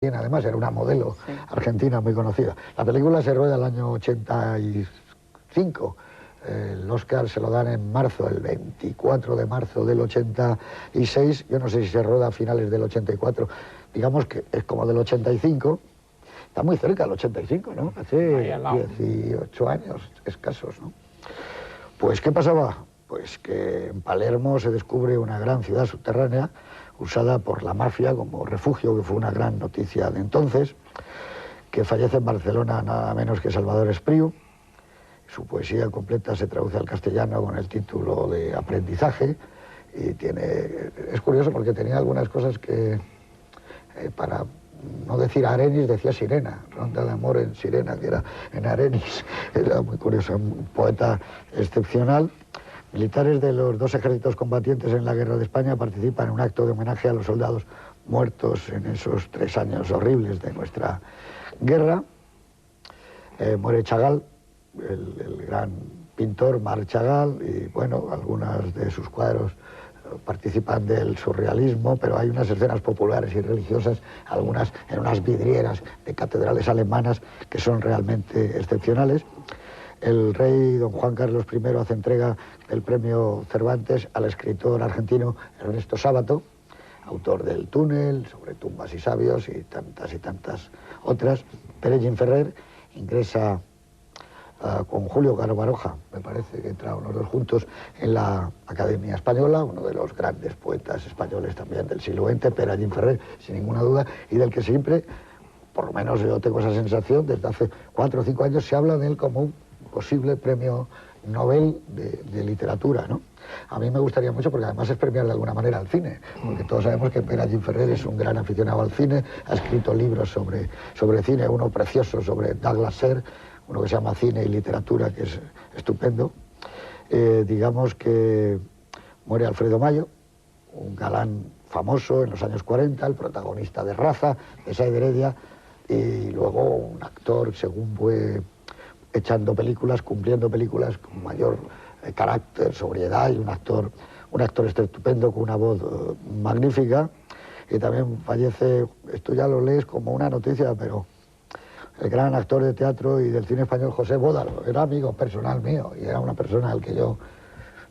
Además era una modelo argentina muy conocida. La película se rueda el año 85. El Oscar se lo dan en marzo, el 24 de marzo del 86. Yo no sé si se rueda a finales del 84. Digamos que es como del 85. Está muy cerca del 85, ¿no? Hace 18 años escasos, ¿no? Pues, ¿qué pasaba? Pues que en Palermo se descubre una gran ciudad subterránea usada por la mafia como refugio, que fue una gran noticia de entonces, que fallece en Barcelona nada menos que Salvador Espriu. Su poesía completa se traduce al castellano con el título de Aprendizaje, y es curioso porque tenía algunas cosas que, para no decir Arenis, decía Sirena, Ronda de amor en Sirena, que era en Arenis. Era muy curioso, un poeta excepcional. Militares de los dos ejércitos combatientes en la Guerra de España participan en un acto de homenaje a los soldados muertos en esos 3 años horribles de nuestra guerra. Muere Chagall, el gran pintor Marc Chagall, y bueno, algunas de sus cuadros participan del surrealismo, pero hay unas escenas populares y religiosas, algunas en unas vidrieras de catedrales alemanas, que son realmente excepcionales. El rey don Juan Carlos I hace entrega del premio Cervantes al escritor argentino Ernesto Sábato, autor del Túnel, sobre tumbas y sabios y tantas otras. Pérez Ferrer ingresa con Julio Caro Baroja, me parece que entraron los dos juntos en la Academia Española, uno de los grandes poetas españoles también del siglo XX, Pérez Ferrer, sin ninguna duda, y del que siempre, por lo menos yo tengo esa sensación, desde hace 4 o 5 años se habla de él como un posible premio Nobel de literatura, ¿no? A mí me gustaría mucho, porque además es premiar de alguna manera al cine, porque todos sabemos que Pérez Ferrer es un gran aficionado al cine, ha escrito libros sobre cine, uno precioso sobre Douglas Sirk, uno que se llama Cine y Literatura, que es estupendo. Digamos que muere Alfredo Mayo, un galán famoso en los años 40, el protagonista de Raza, de Say de Heredia, y luego un actor, según fue echando películas, cumpliendo películas con mayor carácter, sobriedad, y un actor estupendo con una voz magnífica. Y también fallece, esto ya lo lees como una noticia, pero el gran actor de teatro y del cine español José Bódalo, era amigo personal mío y era una persona al que yo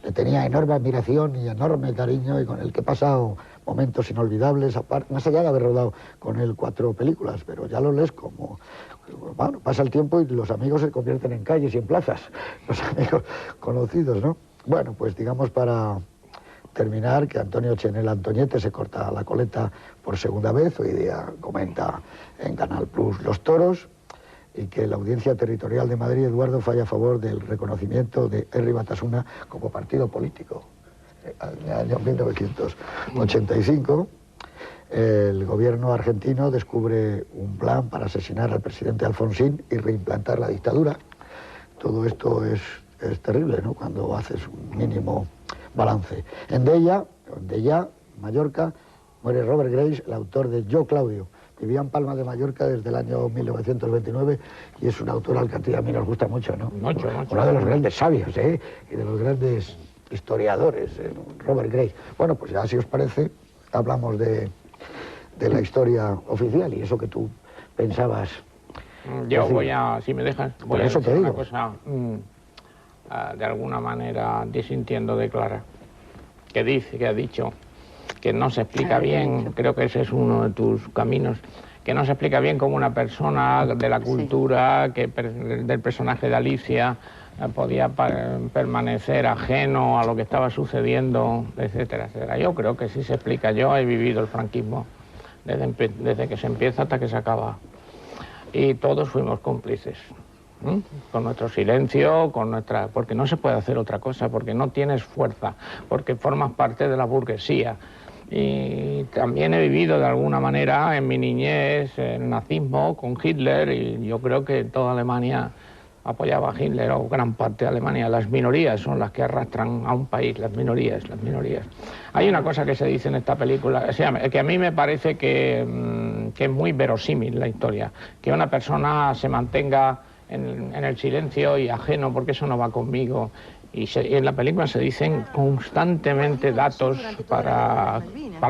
le tenía enorme admiración y enorme cariño, y con el que he pasado momentos inolvidables, más allá de haber rodado con él 4 películas, pero ya lo lees como, bueno, pasa el tiempo y los amigos se convierten en calles y en plazas, los amigos conocidos, ¿no? Bueno, pues digamos, para terminar, que Antonio Chenel Antoñete se corta la coleta por segunda vez, hoy día comenta en Canal Plus Los Toros, y que la Audiencia Territorial de Madrid, Eduardo, falla a favor del reconocimiento de Herri Batasuna como partido político. En el año 1985, el gobierno argentino descubre un plan para asesinar al presidente Alfonsín y reimplantar la dictadura. Todo esto es terrible, ¿no?, cuando haces un mínimo balance. En Deia, Mallorca, muere Robert Grace, el autor de Yo, Claudio. Vivía en Palma de Mallorca desde el año 1929 y es un autor al que a mí nos gusta mucho, ¿no? Mucho. Uno de los grandes sabios, y de los grandes historiadores, Robert Grace. Bueno, pues ya, si os parece, hablamos de la historia oficial y eso que tú pensabas. Yo voy a, si me dejas, voy a decir una cosa, de alguna manera disintiendo de Clara, que ha dicho que no se explica bien, creo que ese es uno de tus caminos, que no se explica bien cómo una persona de la cultura, del personaje de Alicia, podía permanecer ajeno a lo que estaba sucediendo, etcétera, etcétera. Yo creo que sí se explica. Yo he vivido el franquismo desde que se empieza hasta que se acaba. Y todos fuimos cómplices, con nuestro silencio, porque no se puede hacer otra cosa, porque no tienes fuerza, porque formas parte de la burguesía. Y también he vivido de alguna manera en mi niñez el nazismo con Hitler, y yo creo que toda Alemania apoyaba a Hitler, o gran parte de Alemania. Las minorías son las que arrastran a un país, las minorías. Hay una cosa que se dice en esta película, que a mí me parece que es muy verosímil la historia, que una persona se mantenga en el silencio y ajeno, porque eso no va conmigo, Y en la película se dicen constantemente datos para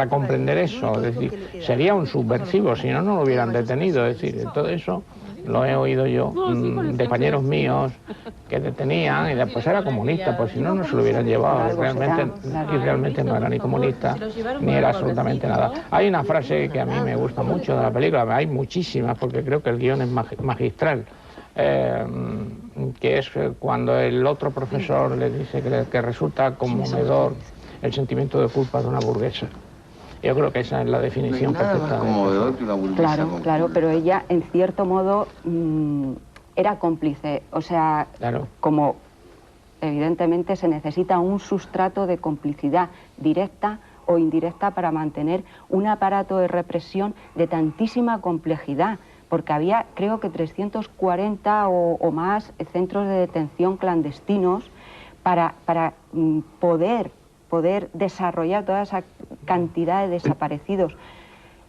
comprender eso. Es decir, sería un subversivo, si no, no lo hubieran detenido. Es decir, todo eso lo he oído yo de compañeros míos que detenían y después era comunista, pues si no, no se lo hubieran llevado. Realmente no era ni comunista, ni era absolutamente nada. Hay una frase que a mí me gusta mucho de la película, hay muchísimas, porque creo que el guión es magistral. Que es cuando el otro profesor le dice que resulta conmovedor el sentimiento de culpa de una burguesa. Yo creo que esa es la definición perfecta. Claro, claro, pero ella en cierto modo era cómplice, o sea, claro. Como evidentemente se necesita un sustrato de complicidad directa o indirecta para mantener un aparato de represión de tantísima complejidad. Porque había, creo que 340 o más centros de detención clandestinos para poder desarrollar toda esa cantidad de desaparecidos.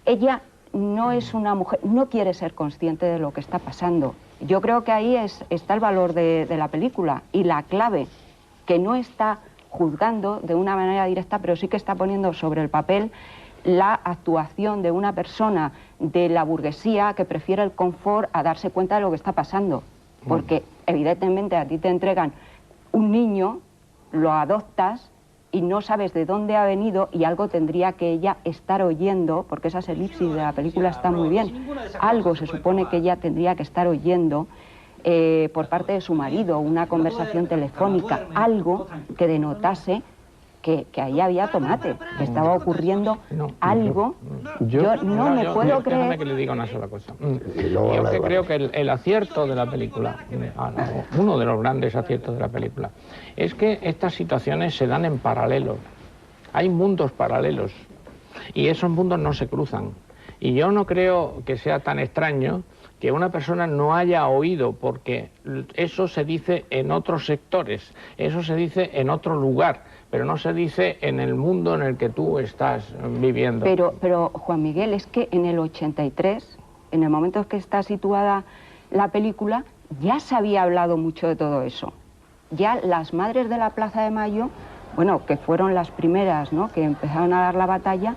Ella no es una mujer, no quiere ser consciente de lo que está pasando. Yo creo que ahí está el valor de la película y la clave, que no está juzgando de una manera directa, pero sí que está poniendo sobre el papel la actuación de una persona de la burguesía que prefiere el confort a darse cuenta de lo que está pasando. Porque evidentemente a ti te entregan un niño, lo adoptas y no sabes de dónde ha venido y algo tendría que ella estar oyendo, porque esas elipsis de la película están muy bien. Algo se supone que ella tendría que estar oyendo por parte de su marido, una conversación telefónica, algo que denotase que ahí había tomate, que estaba ocurriendo algo. Yo no me puedo creer. Déjame que le diga una sola cosa. Yo creo que el acierto de la película, uno de los grandes aciertos de la película, es que estas situaciones se dan en paralelo. Hay mundos paralelos y esos mundos no se cruzan. Y yo no creo que sea tan extraño que una persona no haya oído, porque eso se dice en otros sectores, eso se dice en otro lugar, pero no se dice en el mundo en el que tú estás viviendo. Pero Juan Miguel, es que en el 83, en el momento en que está situada la película, ya se había hablado mucho de todo eso. Ya las madres de la Plaza de Mayo, bueno, que fueron las primeras, ¿no?, que empezaron a dar la batalla,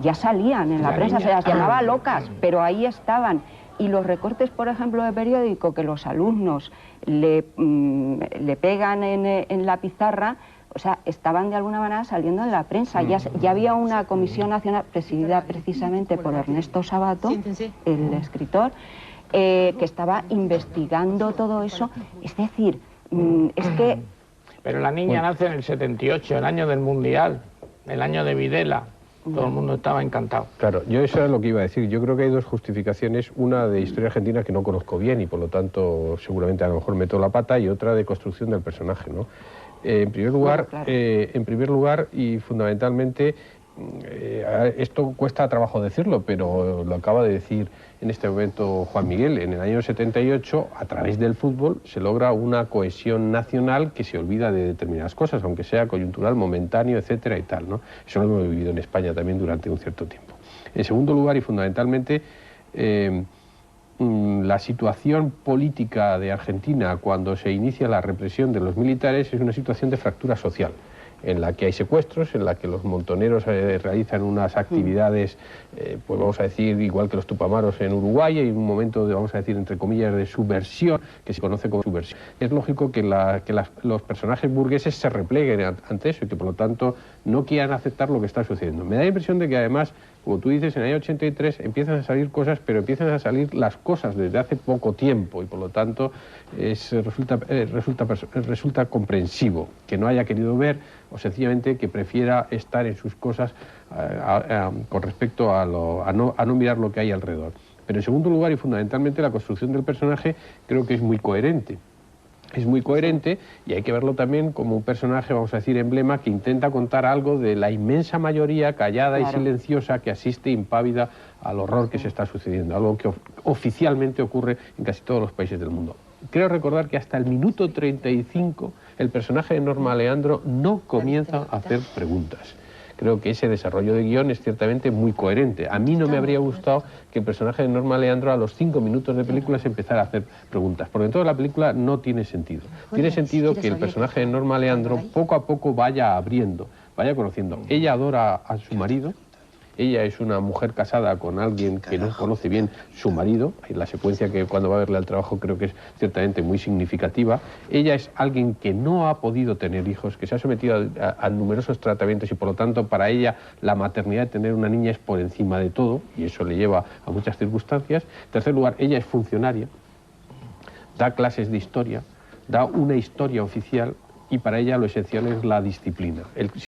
ya salían en la prensa, se las llamaba locas, pero ahí estaban. Y los recortes, por ejemplo, de periódico que los alumnos le pegan en la pizarra, o sea, estaban de alguna manera saliendo en la prensa. Ya había una comisión nacional presidida precisamente por Ernesto Sabato, el escritor, que estaba investigando todo eso. Es decir, es que... Pero la niña nace en el 78, el año del Mundial, el año de Videla. Todo el mundo estaba encantado. Claro, yo eso era lo que iba a decir. Yo creo que hay dos justificaciones, una de historia argentina que no conozco bien y por lo tanto seguramente a lo mejor meto la pata, y otra de construcción del personaje, ¿no? En primer lugar y fundamentalmente, esto cuesta trabajo decirlo, pero lo acaba de decir en este momento Juan Miguel. En el año 78, a través del fútbol, se logra una cohesión nacional que se olvida de determinadas cosas, aunque sea coyuntural, momentáneo, etcétera y tal, ¿no? Eso lo hemos vivido en España también durante un cierto tiempo. En segundo lugar, y fundamentalmente, la situación política de Argentina cuando se inicia la represión de los militares es una situación de fractura social, en la que hay secuestros, en la que los montoneros realizan unas actividades, pues vamos a decir, igual que los tupamaros en Uruguay, hay un momento de, vamos a decir, entre comillas, de subversión, que se conoce como subversión. Es lógico que los personajes burgueses se repleguen ante eso y que por lo tanto no quieran aceptar lo que está sucediendo. Me da la impresión de que además, como tú dices, en el año 83 empiezan a salir cosas, pero empiezan a salir las cosas desde hace poco tiempo y por lo tanto resulta comprensivo que no haya querido ver o sencillamente que prefiera estar en sus cosas con respecto a no mirar lo que hay alrededor. Pero en segundo lugar y fundamentalmente la construcción del personaje creo que es muy coherente. Es muy coherente y hay que verlo también como un personaje, vamos a decir, emblema, que intenta contar algo de la inmensa mayoría callada y silenciosa que asiste impávida al horror que se está sucediendo, algo que oficialmente ocurre en casi todos los países del mundo. Creo recordar que hasta el minuto 35 el personaje de Norma Leandro no comienza a hacer preguntas. creo que ese desarrollo de guión es ciertamente muy coherente. A mí no me habría gustado que el personaje de Norma Leandro a los 5 minutos de película se empezara a hacer preguntas, porque en toda la película no tiene sentido. Tiene sentido que el personaje de Norma Leandro poco a poco vaya abriendo, vaya conociendo. Ella adora a su marido. Ella es una mujer casada con alguien que no conoce bien su marido. La secuencia que cuando va a verle al trabajo creo que es ciertamente muy significativa. Ella es alguien que no ha podido tener hijos, que se ha sometido a numerosos tratamientos y por lo tanto para ella la maternidad de tener una niña es por encima de todo y eso le lleva a muchas circunstancias. En tercer lugar, ella es funcionaria, da clases de historia, da una historia oficial y para ella lo esencial es la disciplina.